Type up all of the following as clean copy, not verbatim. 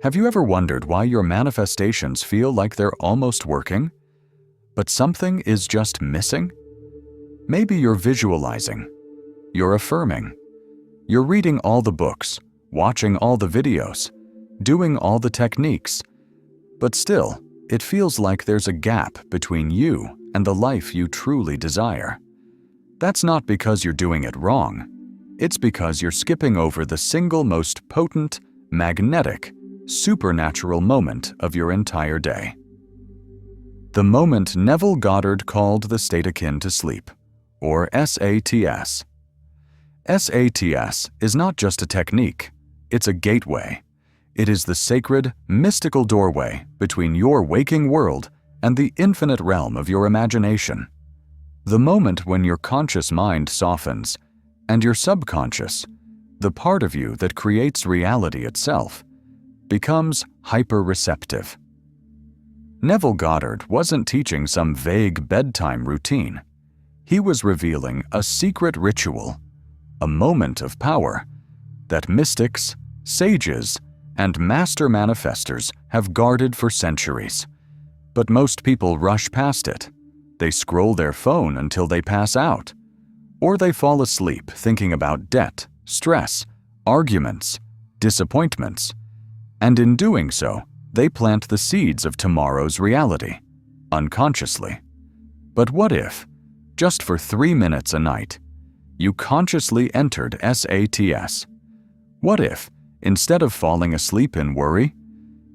Have you ever wondered why your manifestations feel like they're almost working, but something is just missing? Maybe you're visualizing, you're affirming, you're reading all the books, watching all the videos, doing all the techniques, but still, it feels like there's a gap between you and the life you truly desire. That's not because you're doing it wrong. It's because you're skipping over the single most potent, magnetic, supernatural moment of your entire day. The moment Neville Goddard called the state akin to sleep, or SATS. SATS is not just a technique, it's a gateway. It is the sacred, mystical doorway between your waking world and the infinite realm of your imagination. The moment when your conscious mind softens and your subconscious, the part of you that creates reality itself, becomes hyper-receptive. Neville Goddard wasn't teaching some vague bedtime routine. He was revealing a secret ritual, a moment of power that mystics, sages, and master manifestors have guarded for centuries. But most people rush past it. They scroll their phone until they pass out, or they fall asleep thinking about debt, stress, arguments, disappointments, and in doing so, they plant the seeds of tomorrow's reality, unconsciously. But what if, just for 3 minutes a night, you consciously entered SATS? What if, instead of falling asleep in worry,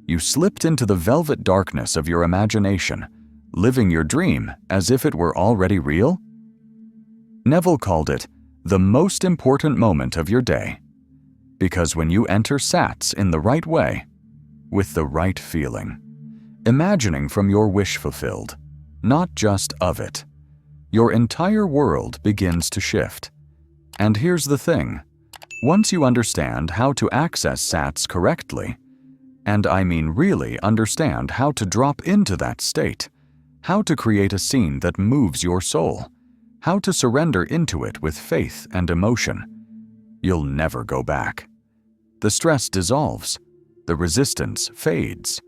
you slipped into the velvet darkness of your imagination, living your dream as if it were already real? Neville called it the most important moment of your day, because when you enter SATS in the right way, with the right feeling, imagining from your wish fulfilled, not just of it, your entire world begins to shift. And here's the thing. Once you understand how to access SATS correctly, and I mean really understand how to drop into that state, how to create a scene that moves your soul, how to surrender into it with faith and emotion, you'll never go back. The stress dissolves, the resistance fades.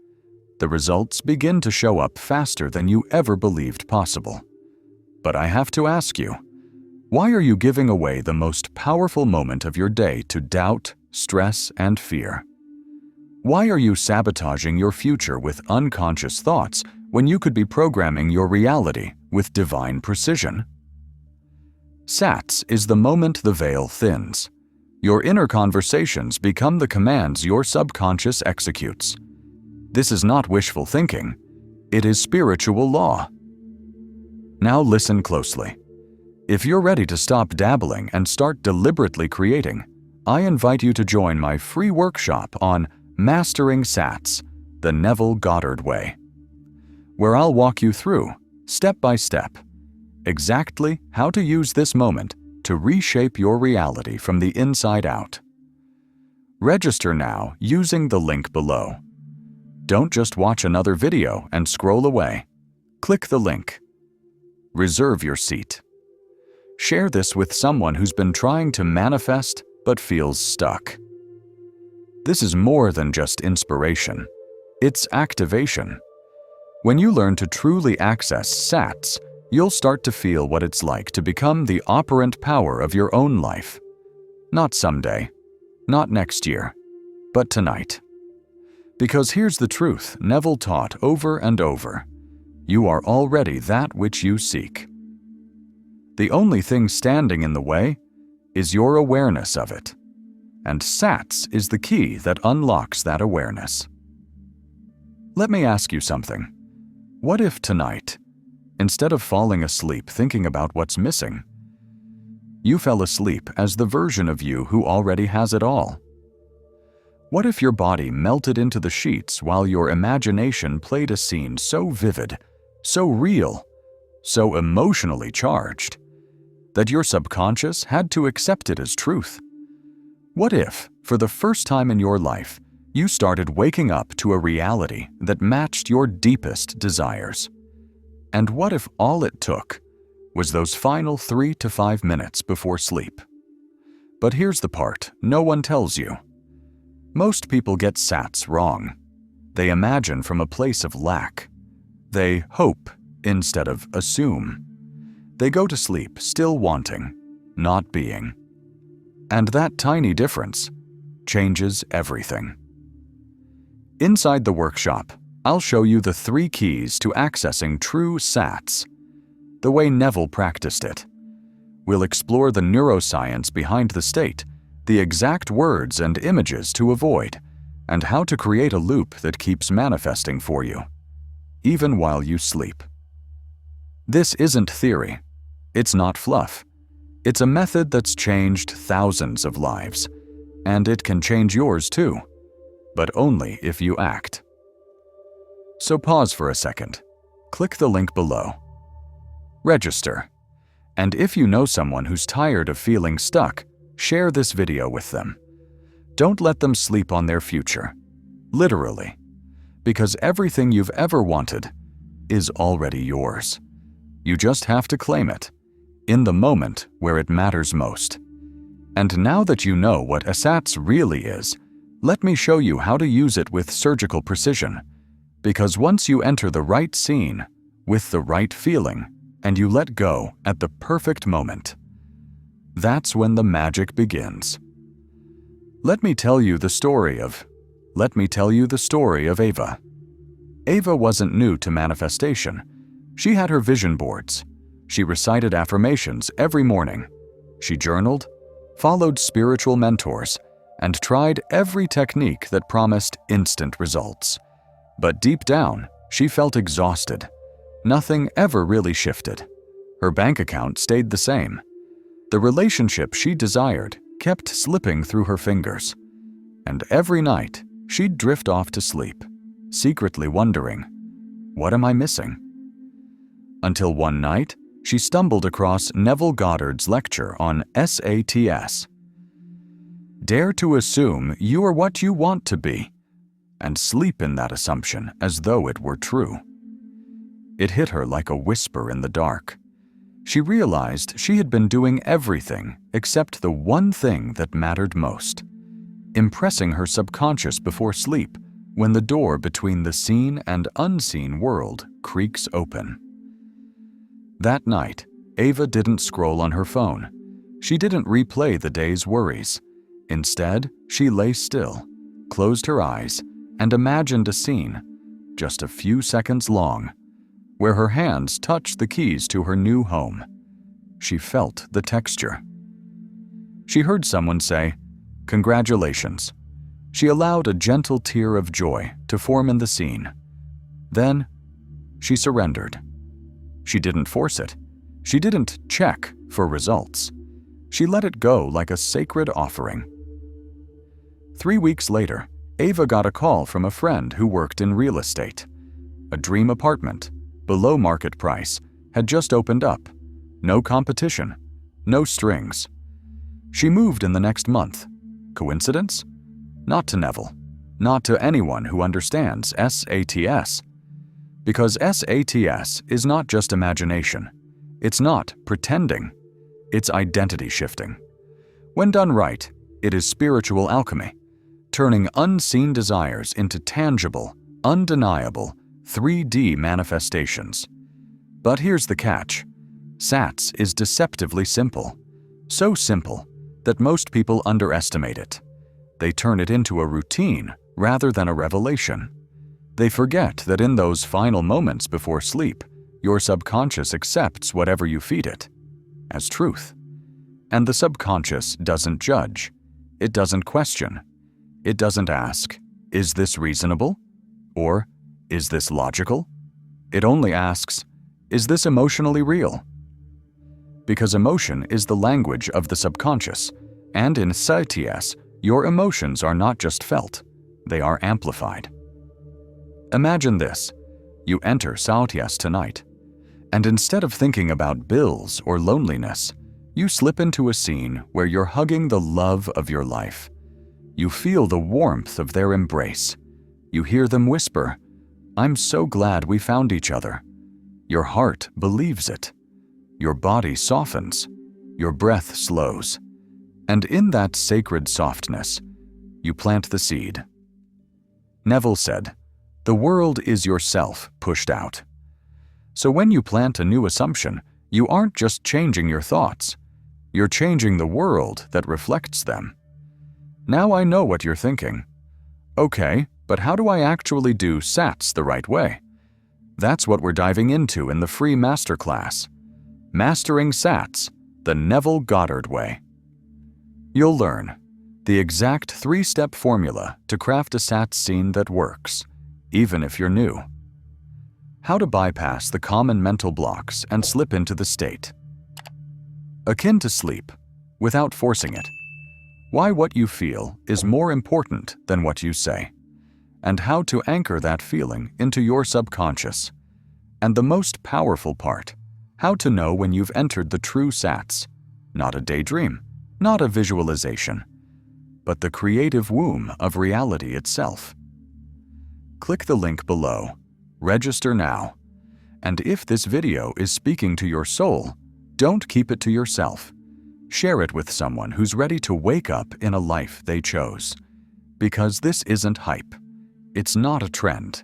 The results begin to show up faster than you ever believed possible. But I have to ask you, why are you giving away the most powerful moment of your day to doubt, stress, and fear? Why are you sabotaging your future with unconscious thoughts when you could be programming your reality with divine precision? SATS is the moment the veil thins. Your inner conversations become the commands your subconscious executes. This is not wishful thinking. It is spiritual law. Now listen closely. If you're ready to stop dabbling and start deliberately creating, I invite you to join my free workshop on Mastering SATS, the Neville Goddard Way, where I'll walk you through, step by step, exactly how to use this moment to reshape your reality from the inside out. Register now using the link below. Don't just watch another video and scroll away. Click the link. Reserve your seat. Share this with someone who's been trying to manifest but feels stuck. This is more than just inspiration. It's activation. When you learn to truly access SATS, you'll start to feel what it's like to become the operant power of your own life. Not someday, not next year, but tonight. Because here's the truth Neville taught over and over. You are already that which you seek. The only thing standing in the way is your awareness of it. And SATS is the key that unlocks that awareness. Let me ask you something. What if tonight, instead of falling asleep thinking about what's missing, you fell asleep as the version of you who already has it all? What if your body melted into the sheets while your imagination played a scene so vivid, so real, so emotionally charged, that your subconscious had to accept it as truth? What if, for the first time in your life, you started waking up to a reality that matched your deepest desires? And what if all it took was those final 3 to 5 minutes before sleep? But here's the part no one tells you. Most people get SATs wrong. They imagine from a place of lack. They hope instead of assume. They go to sleep still wanting, not being. And that tiny difference changes everything. Inside the workshop, I'll show you the 3 keys to accessing true SATs, the way Neville practiced it. We'll explore the neuroscience behind the state, the exact words and images to avoid, and how to create a loop that keeps manifesting for you, even while you sleep. This isn't theory. It's not fluff. It's a method that's changed thousands of lives, and it can change yours too, but only if you act. So pause for a second. Click the link below. Register. And if you know someone who's tired of feeling stuck, share this video with them. Don't let them sleep on their future. Literally. Because everything you've ever wanted is already yours. You just have to claim it, in the moment where it matters most. And now that you know what a SATs really is, let me show you how to use it with surgical precision. Because once you enter the right scene, with the right feeling, and you let go at the perfect moment, that's when the magic begins. Let me tell you the story of Ava. Ava wasn't new to manifestation. She had her vision boards. She recited affirmations every morning. She journaled, followed spiritual mentors, and tried every technique that promised instant results. But deep down, she felt exhausted. Nothing ever really shifted. Her bank account stayed the same. The relationship she desired kept slipping through her fingers. And every night, she'd drift off to sleep, secretly wondering, what am I missing? Until one night, she stumbled across Neville Goddard's lecture on SATs. Dare to assume you are what you want to be, and sleep in that assumption as though it were true. It hit her like a whisper in the dark. She realized she had been doing everything except the one thing that mattered most, impressing her subconscious before sleep when the door between the seen and unseen world creaks open. That night, Ava didn't scroll on her phone. She didn't replay the day's worries. Instead, she lay still, closed her eyes, and imagined a scene, just a few seconds long, where her hands touched the keys to her new home. She felt the texture. She heard someone say, "Congratulations." She allowed a gentle tear of joy to form in the scene. Then, she surrendered. She didn't force it. She didn't check for results. She let it go like a sacred offering. 3 weeks later, Ava got a call from a friend who worked in real estate. A dream apartment, below market price, had just opened up. No competition, no strings. She moved in the next month. Coincidence? Not to Neville, not to anyone who understands SATs. Because SATs is not just imagination. It's not pretending. It's identity shifting. When done right, it is spiritual alchemy, turning unseen desires into tangible, undeniable 3D manifestations. But here's the catch. SATs is deceptively simple. So simple that most people underestimate it. They turn it into a routine rather than a revelation. They forget that in those final moments before sleep, your subconscious accepts whatever you feed it as truth. And the subconscious doesn't judge. It doesn't question. It doesn't ask, is this reasonable? Or, is this logical? It only asks, is this emotionally real? Because emotion is the language of the subconscious, and in SATs, your emotions are not just felt, they are amplified. Imagine this. You enter SATs tonight, and instead of thinking about bills or loneliness, you slip into a scene where you're hugging the love of your life. You feel the warmth of their embrace. You hear them whisper, "I'm so glad we found each other." Your heart believes it. Your body softens. Your breath slows. And in that sacred softness, You plant the seed. Neville said, "The world is yourself pushed out." So when you plant a new assumption, you aren't just changing your thoughts. You're changing the world that reflects them. Now I know what you're thinking. Okay, but how do I actually do SATs the right way? That's what we're diving into in the free masterclass, Mastering SATs, the Neville Goddard way. You'll learn the exact 3-step formula to craft a SAT scene that works, even if you're new. How to bypass the common mental blocks and slip into the state. Akin to sleep, without forcing it. Why what you feel is more important than what you say, and how to anchor that feeling into your subconscious. And the most powerful part, how to know when you've entered the true SATs, not a daydream, not a visualization, but the creative womb of reality itself. Click the link below. Register now. And if this video is speaking to your soul, don't keep it to yourself. Share it with someone who's ready to wake up in a life they chose. Because this isn't hype. It's not a trend.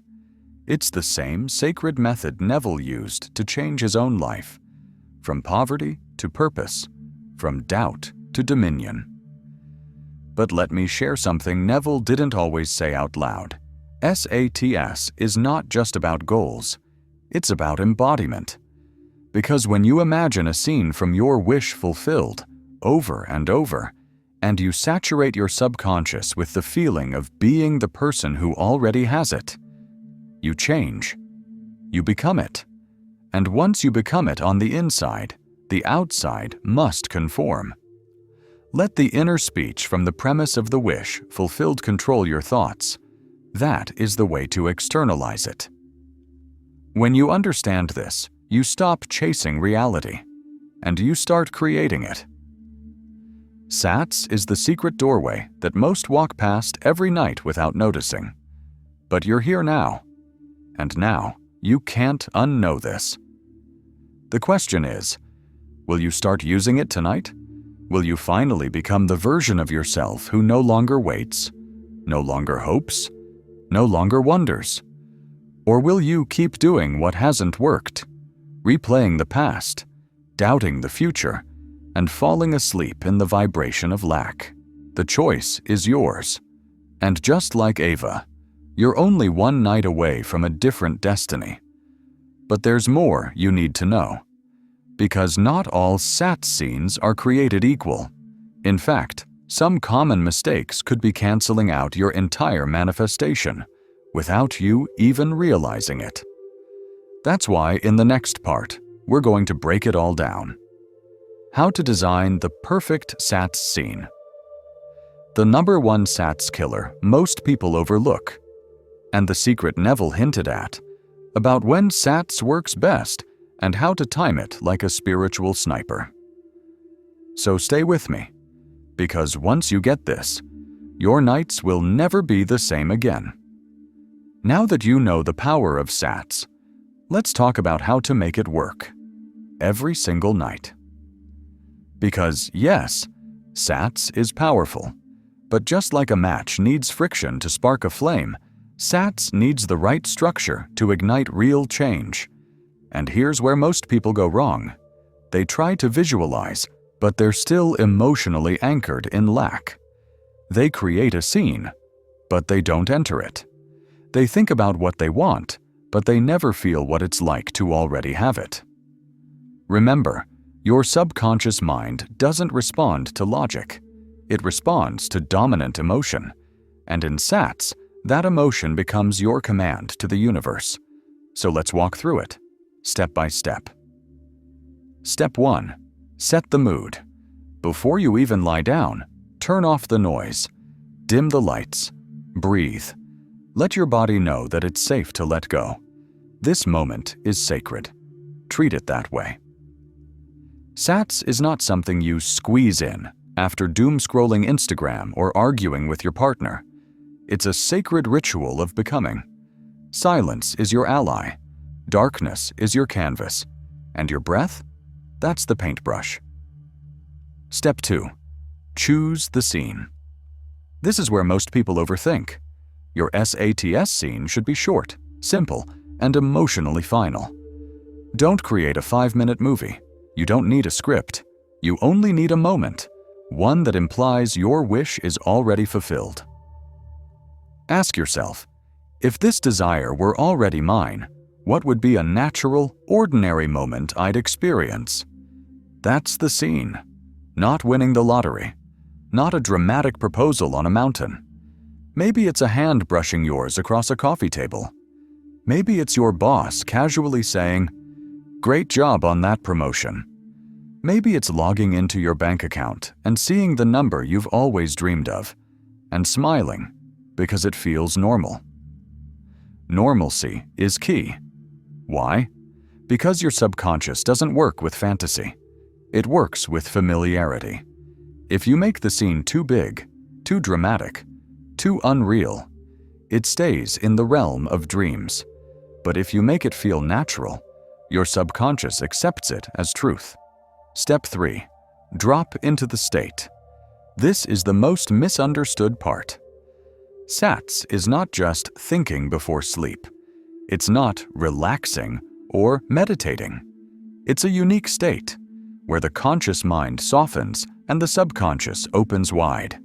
It's the same sacred method Neville used to change his own life. From poverty to purpose. From doubt to dominion. But let me share something Neville didn't always say out loud. SATs is not just about goals. It's about embodiment. Because when you imagine a scene from your wish fulfilled, over and over, and you saturate your subconscious with the feeling of being the person who already has it, you change. You become it. And once you become it on the inside, the outside must conform. Let the inner speech from the premise of the wish fulfilled control your thoughts. That is the way to externalize it. When you understand this, you stop chasing reality, and you start creating it. SATs is the secret doorway that most walk past every night without noticing. But you're here now, and now you can't unknow this. The question is, will you start using it tonight? Will you finally become the version of yourself who no longer waits, no longer hopes, no longer wonders? Or will you keep doing what hasn't worked, replaying the past, doubting the future, and falling asleep in the vibration of lack? The choice is yours. And just like Ava, you're only one night away from a different destiny. But there's more you need to know. Because not all SAT scenes are created equal. In fact, some common mistakes could be canceling out your entire manifestation without you even realizing it. That's why in the next part, we're going to break it all down. How to design the perfect SATs scene. The #1 SATs killer most people overlook, and the secret Neville hinted at, about when SATs works best and how to time it like a spiritual sniper. So stay with me, because once you get this, your nights will never be the same again. Now that you know the power of SATs, let's talk about how to make it work every single night. Because yes, SATs is powerful, but just like a match needs friction to spark a flame, SATs needs the right structure to ignite real change. And here's where most people go wrong. They try to visualize, but they're still emotionally anchored in lack. They create a scene, but they don't enter it. They think about what they want, but they never feel what it's like to already have it. Remember, your subconscious mind doesn't respond to logic. It responds to dominant emotion. And in SATs, that emotion becomes your command to the universe. So let's walk through it, step by step. Step 1. Set the mood. Before you even lie down, turn off the noise. Dim the lights. Breathe. Let your body know that it's safe to let go. This moment is sacred. Treat it that way. SATs is not something you squeeze in after doom-scrolling Instagram or arguing with your partner. It's a sacred ritual of becoming. Silence is your ally. Darkness is your canvas. And your breath? That's the paintbrush. Step 2. Choose the scene. This is where most people overthink. Your SATS scene should be short, simple, and emotionally final. Don't create a 5-minute movie. You don't need a script. You only need a moment, one that implies your wish is already fulfilled. Ask yourself, if this desire were already mine, what would be a natural, ordinary moment I'd experience? That's the scene. Not winning the lottery. Not a dramatic proposal on a mountain. Maybe it's a hand brushing yours across a coffee table. Maybe it's your boss casually saying, "Great job on that promotion." Maybe it's logging into your bank account and seeing the number you've always dreamed of, and smiling because it feels normal. Normalcy is key. Why? Because your subconscious doesn't work with fantasy. It works with familiarity. If you make the scene too big, too dramatic, too unreal, it stays in the realm of dreams. But if you make it feel natural, your subconscious accepts it as truth. Step 3. Drop into the state. This is the most misunderstood part. SATS is not just thinking before sleep. It's not relaxing or meditating. It's a unique state where the conscious mind softens and the subconscious opens wide.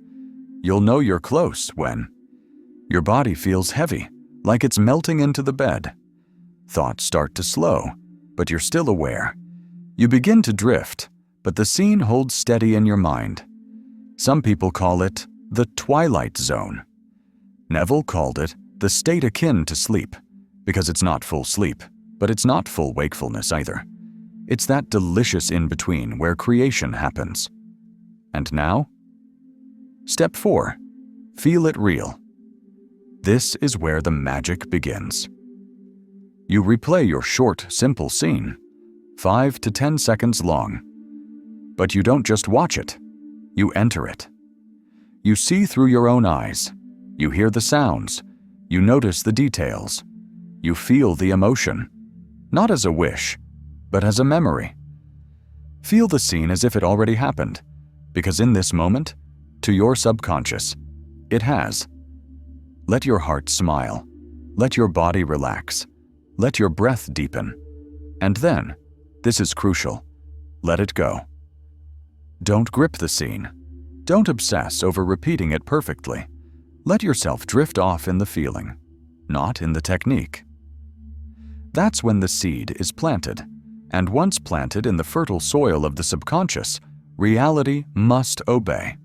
You'll know you're close when your body feels heavy, like it's melting into the bed. Thoughts start to slow, but you're still aware. You begin to drift, but the scene holds steady in your mind. Some people call it the twilight zone. Neville called it the state akin to sleep, because it's not full sleep, but it's not full wakefulness either. It's that delicious in-between where creation happens. And now? Step 4. Feel it real. This is where the magic begins. You replay your short, simple scene, 5 to 10 seconds long. But you don't just watch it, you enter it. You see through your own eyes. You hear the sounds. You notice the details. You feel the emotion, not as a wish, but as a memory. Feel the scene as if it already happened, because in this moment, to your subconscious, it has. Let your heart smile. Let your body relax. Let your breath deepen. And then, this is crucial, let it go. Don't grip the scene. Don't obsess over repeating it perfectly. Let yourself drift off in the feeling, not in the technique. That's when the seed is planted, and once planted in the fertile soil of the subconscious, reality must obey.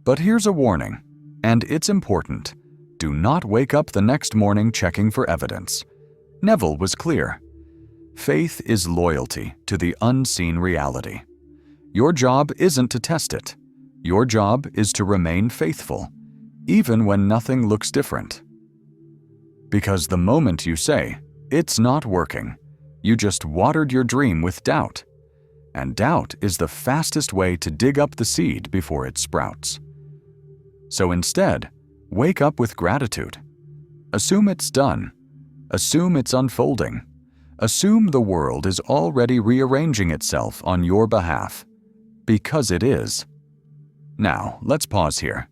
But here's a warning, and it's important. Do not wake up the next morning checking for evidence. Neville was clear. Faith is loyalty to the unseen reality. Your job isn't to test it. Your job is to remain faithful, even when nothing looks different. Because the moment you say, "It's not working," you just watered your dream with doubt. And doubt is the fastest way to dig up the seed before it sprouts. So instead, wake up with gratitude. Assume it's done. Assume it's unfolding. Assume the world is already rearranging itself on your behalf. Because it is. Now, let's pause here.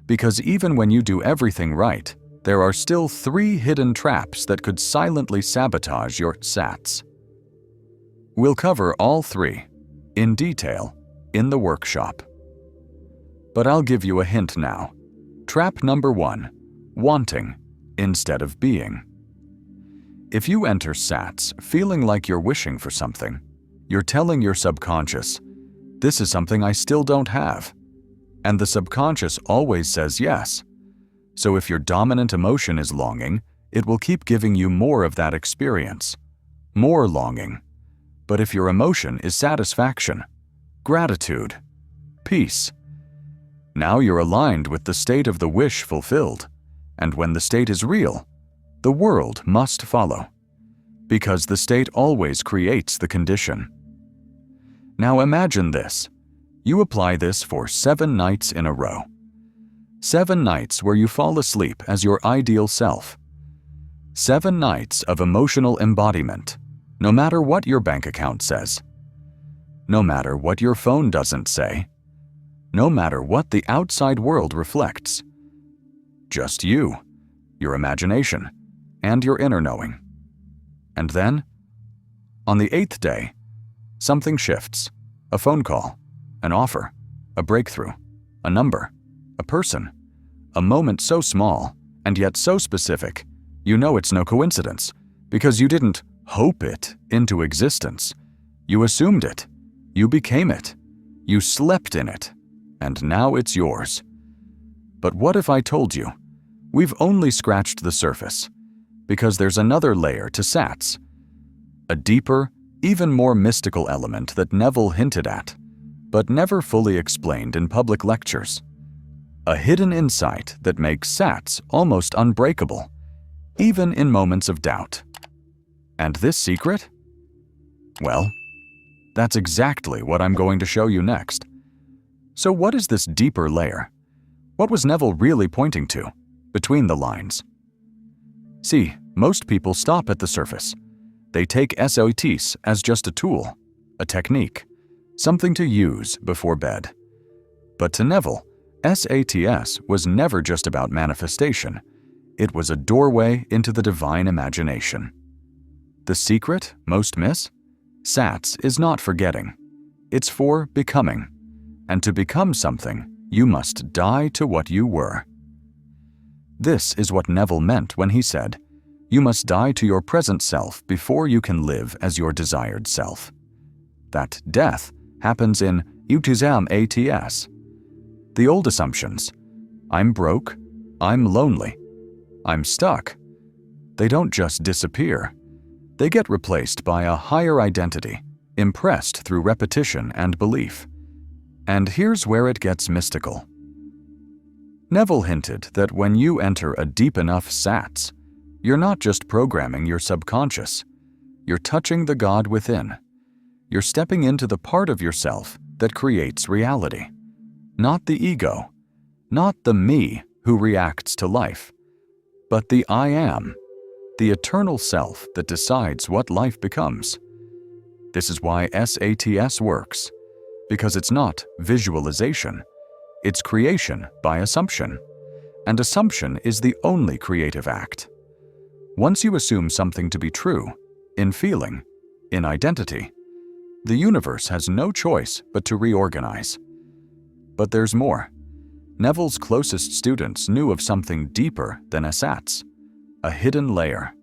Because even when you do everything right, there are still 3 hidden traps that could silently sabotage your SATS. We'll cover all 3, in detail, in the workshop. But I'll give you a hint now. Trap number 1, wanting instead of being. If you enter SATS feeling like you're wishing for something, you're telling your subconscious, "This is something I still don't have." And the subconscious always says yes. So if your dominant emotion is longing, it will keep giving you more of that experience, more longing. But if your emotion is satisfaction, gratitude, peace, now you're aligned with the state of the wish fulfilled. And when the state is real, the world must follow. Because the state always creates the condition. Now imagine this. You apply this for 7 nights in a row. 7 nights where you fall asleep as your ideal self. 7 nights of emotional embodiment, no matter what your bank account says. No matter what your phone doesn't say. no matter what the outside world reflects. Just you, your imagination, and your inner knowing. And then, on the 8th day, something shifts. A phone call, an offer, a breakthrough, a number, a person, a moment so small and yet so specific, you know it's no coincidence, because you didn't hope it into existence. You assumed it. You became it. You slept in it. And now it's yours. But what if I told you, we've only scratched the surface, because there's another layer to SATs, a deeper, even more mystical element that Neville hinted at, but never fully explained in public lectures. A hidden insight that makes SATs almost unbreakable, even in moments of doubt. And this secret? Well, that's exactly what I'm going to show you next. So what is this deeper layer? What was Neville really pointing to, between the lines? See, most people stop at the surface. They take SATs as just a tool, a technique, something to use before bed. But to Neville, SATs was never just about manifestation. It was a doorway into the divine imagination. The secret most miss? SATs is not forgetting. It's for becoming. And to become something, you must die to what you were. This is what Neville meant when he said, you must die to your present self before you can live as your desired self. That death happens in utizam ats. The old assumptions, I'm broke, I'm lonely, I'm stuck, they don't just disappear. They get replaced by a higher identity, impressed through repetition and belief. And here's where it gets mystical. Neville hinted that when you enter a deep enough SATs, you're not just programming your subconscious. You're touching the God within. You're stepping into the part of yourself that creates reality. Not the ego, not the me who reacts to life, but the I am, the eternal self that decides what life becomes. This is why SATs works, because it's not visualization, it's creation by assumption, and assumption is the only creative act. Once you assume something to be true, in feeling, in identity, the universe has no choice but to reorganize. But there's more. Neville's closest students knew of something deeper than a SATs, a hidden layer,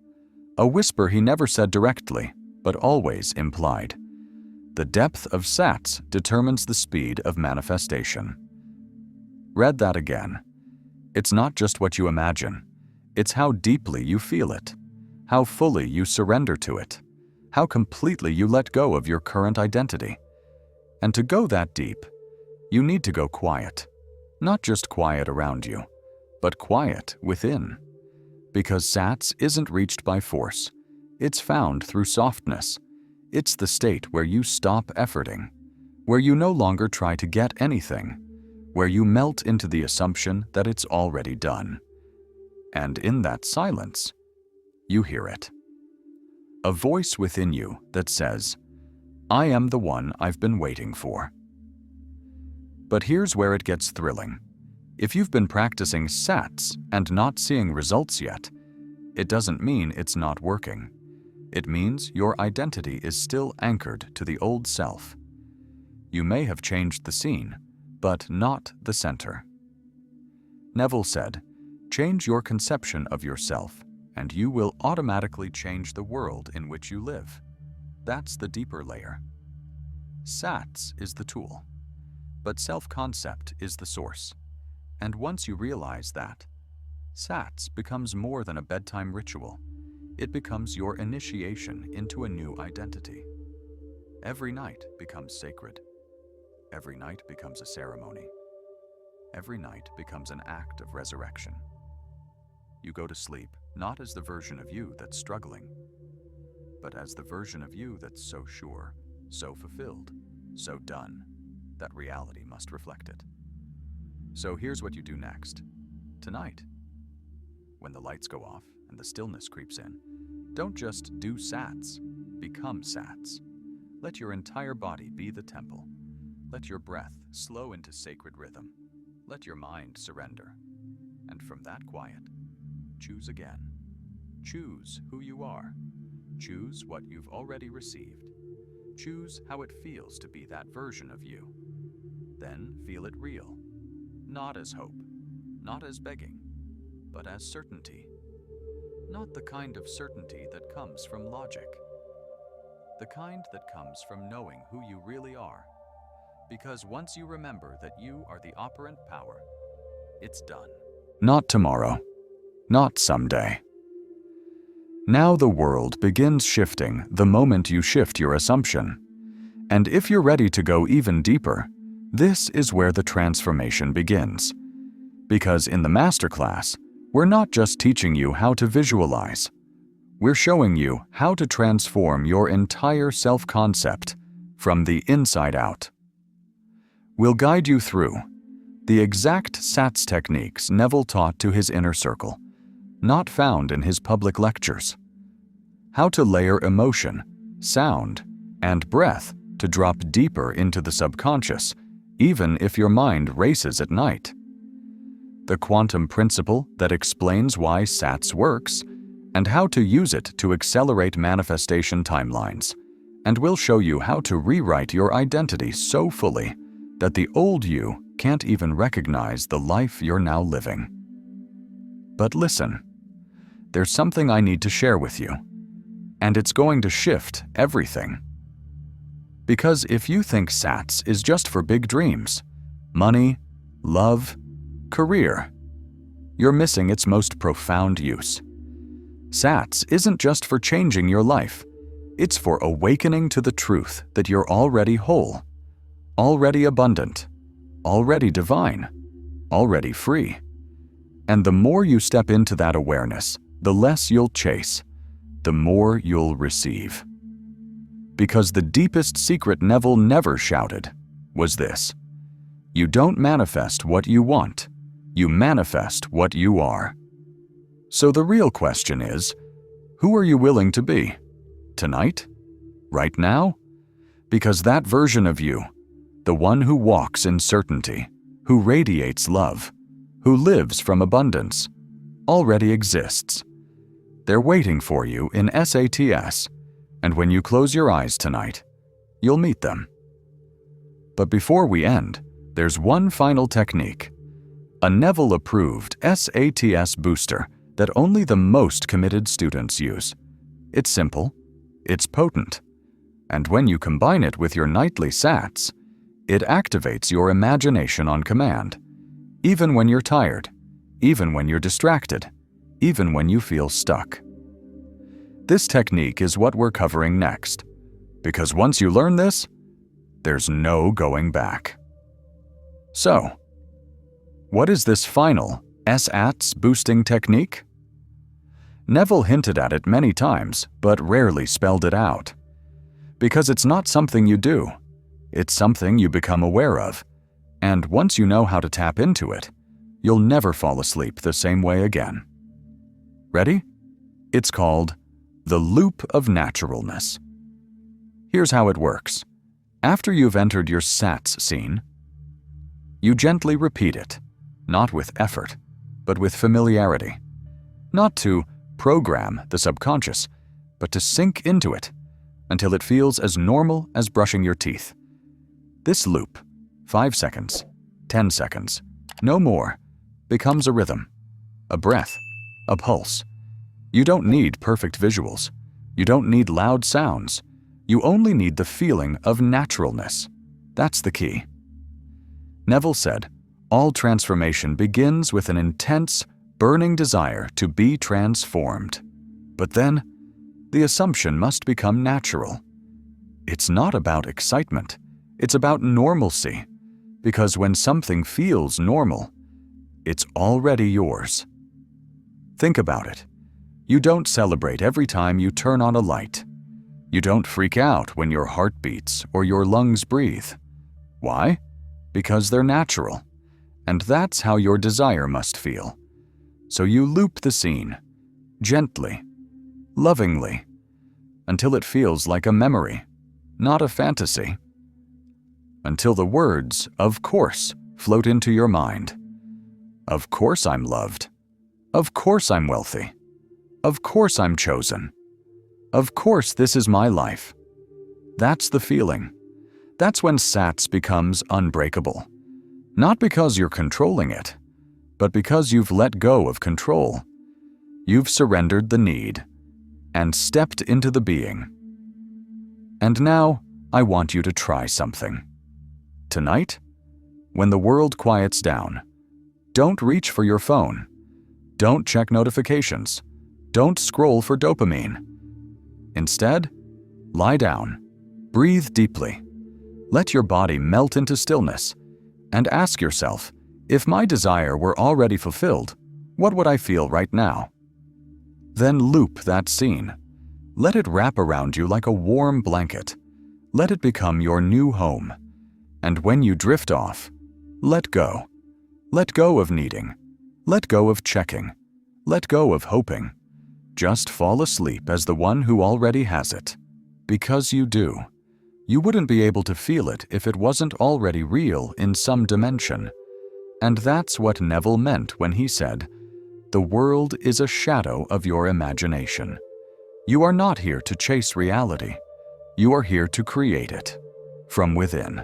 a whisper he never said directly, but always implied. The depth of SATs determines the speed of manifestation. Read that again. It's not just what you imagine. It's how deeply you feel it, how fully you surrender to it, how completely you let go of your current identity. And to go that deep, you need to go quiet. Not just quiet around you, but quiet within. Because SATs isn't reached by force. It's found through softness. It's the state where you stop efforting, where you no longer try to get anything, where you melt into the assumption that it's already done. And in that silence, you hear it. A voice within you that says, I am the one I've been waiting for. But here's where it gets thrilling. If you've been practicing SATs and not seeing results yet, it doesn't mean it's not working. It means your identity is still anchored to the old self. You may have changed the scene, but not the center. Neville said, change your conception of yourself, and you will automatically change the world in which you live. That's the deeper layer. SATs is the tool, but self-concept is the source. And once you realize that, SATs becomes more than a bedtime ritual. It becomes your initiation into a new identity. Every night becomes sacred. Every night becomes a ceremony. Every night becomes an act of resurrection. You go to sleep not as the version of you that's struggling, but as the version of you that's so sure, so fulfilled, so done, that reality must reflect it. So here's what you do next. Tonight, when the lights go off and the stillness creeps in, don't just do SATs, become SATs. Let your entire body be the temple. Let your breath slow into sacred rhythm. Let your mind surrender. And from that quiet, choose again. Choose who you are. Choose what you've already received. Choose how it feels to be that version of you. Then feel it real, not as hope, not as begging, but as certainty. Not the kind of certainty that comes from logic. The kind that comes from knowing who you really are. Because once you remember that you are the operant power, it's done. Not tomorrow, not someday. Now the world begins shifting the moment you shift your assumption. And if you're ready to go even deeper, this is where the transformation begins. Because in the masterclass, we're not just teaching you how to visualize. We're showing you how to transform your entire self-concept from the inside out. We'll guide you through the exact SATS techniques Neville taught to his inner circle, not found in his public lectures. How to layer emotion, sound, and breath to drop deeper into the subconscious, even if your mind races at night. The quantum principle that explains why SATS works, and how to use it to accelerate manifestation timelines. And we'll show you how to rewrite your identity so fully that the old you can't even recognize the life you're now living. But listen, there's something I need to share with you, and it's going to shift everything. Because if you think SATS is just for big dreams, money, love, career, you're missing its most profound use. SATS isn't just for changing your life, it's for awakening to the truth that you're already whole, already abundant, already divine, already free. And the more you step into that awareness, the less you'll chase, the more you'll receive. Because the deepest secret Neville never shouted was this: you don't manifest what you want, you manifest what you are. So the real question is, who are you willing to be? Tonight? Right now? Because that version of you, the one who walks in certainty, who radiates love, who lives from abundance, already exists. They're waiting for you in SATS, and when you close your eyes tonight, you'll meet them. But before we end, there's one final technique, a Neville-approved SATS booster that only the most committed students use. It's simple, it's potent, and when you combine it with your nightly SATs, it activates your imagination on command, even when you're tired, even when you're distracted, even when you feel stuck. This technique is what we're covering next, because once you learn this, there's no going back. So, what is this final SATS boosting technique? Neville hinted at it many times, but rarely spelled it out. Because it's not something you do, it's something you become aware of, and once you know how to tap into it, you'll never fall asleep the same way again. Ready? It's called the loop of naturalness. Here's how it works. After you've entered your SATS scene, you gently repeat it, not with effort, but with familiarity. Not to program the subconscious, but to sink into it until it feels as normal as brushing your teeth. This loop, 5 seconds, 10 seconds, no more, becomes a rhythm, a breath, a pulse. You don't need perfect visuals. You don't need loud sounds. You only need the feeling of naturalness. That's the key. Neville said, all transformation begins with an intense, burning desire to be transformed. But then, the assumption must become natural. It's not about excitement. It's about normalcy. Because when something feels normal, it's already yours. Think about it. You don't celebrate every time you turn on a light. You don't freak out when your heart beats or your lungs breathe. Why? Because they're natural. And that's how your desire must feel. So you loop the scene, gently, lovingly, until it feels like a memory, not a fantasy. until the words, "of course," float into your mind. Of course I'm loved. Of course I'm wealthy. Of course I'm chosen. Of course this is my life. That's the feeling. That's when SATS becomes unbreakable. Not because you're controlling it, but because you've let go of control. You've surrendered the need and stepped into the being. And now, I want you to try something. Tonight, when the world quiets down, don't reach for your phone. Don't check notifications. Don't scroll for dopamine. Instead, lie down, breathe deeply, let your body melt into stillness, and ask yourself, if my desire were already fulfilled, what would I feel right now? Then loop that scene. Let it wrap around you like a warm blanket. Let it become your new home. And when you drift off, let go. Let go of needing. Let go of checking. Let go of hoping. Just fall asleep as the one who already has it. Because you do. You wouldn't be able to feel it if it wasn't already real in some dimension. And that's what Neville meant when he said, "The world is a shadow of your imagination." You are not here to chase reality. You are here to create it from within.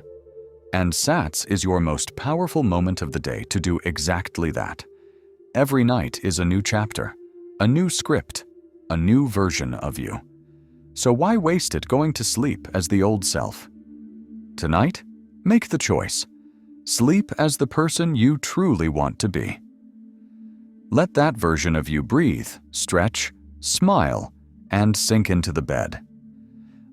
And SATS is your most powerful moment of the day to do exactly that. Every night is a new chapter, a new script, a new version of you. So why waste it going to sleep as the old self? Tonight, make the choice. Sleep as the person you truly want to be. Let that version of you breathe, stretch, smile, and sink into the bed.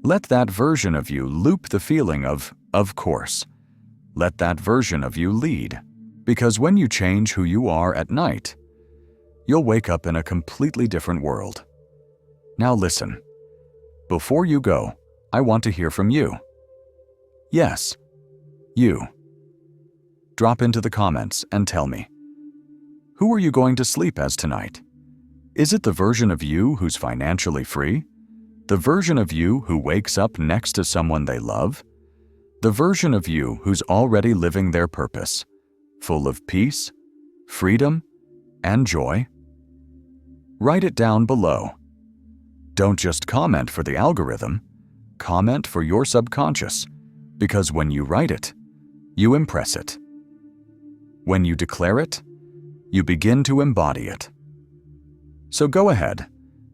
Let that version of you loop the feeling of course. Let that version of you lead, because when you change who you are at night, you'll wake up in a completely different world. Now listen. Before you go, I want to hear from you. Yes, you. Drop into the comments and tell me. Who are you going to sleep as tonight? Is it the version of you who's financially free? The version of you who wakes up next to someone they love? The version of you who's already living their purpose, full of peace, freedom, and joy? Write it down below. Don't just comment for the algorithm, comment for your subconscious, because when you write it, you impress it. When you declare it, you begin to embody it. So go ahead,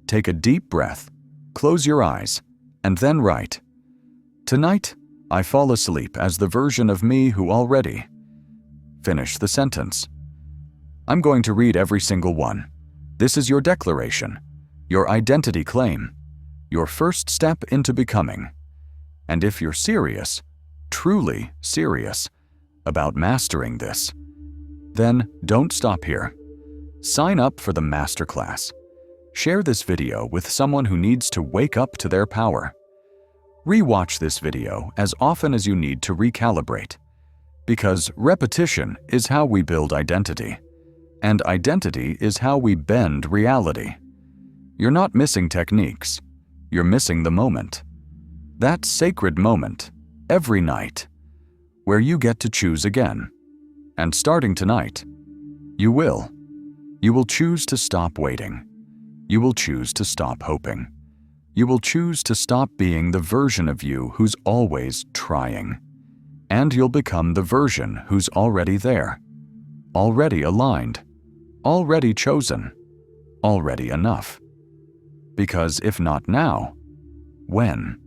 take a deep breath, close your eyes, and then write, "Tonight, I fall asleep as the version of me who already..." Finish the sentence. I'm going to read every single one. This is your declaration, your identity claim, your first step into becoming. And if you're serious, truly serious, about mastering this, then don't stop here. Sign up for the masterclass. Share this video with someone who needs to wake up to their power. Rewatch this video as often as you need to recalibrate, because repetition is how we build identity, and identity is how we bend reality. You're not missing techniques, you're missing the moment. That sacred moment, every night, where you get to choose again. And starting tonight, you will. You will choose to stop waiting. You will choose to stop hoping. You will choose to stop being the version of you who's always trying. And you'll become the version who's already there, already aligned, already chosen, already enough. Because if not now, when?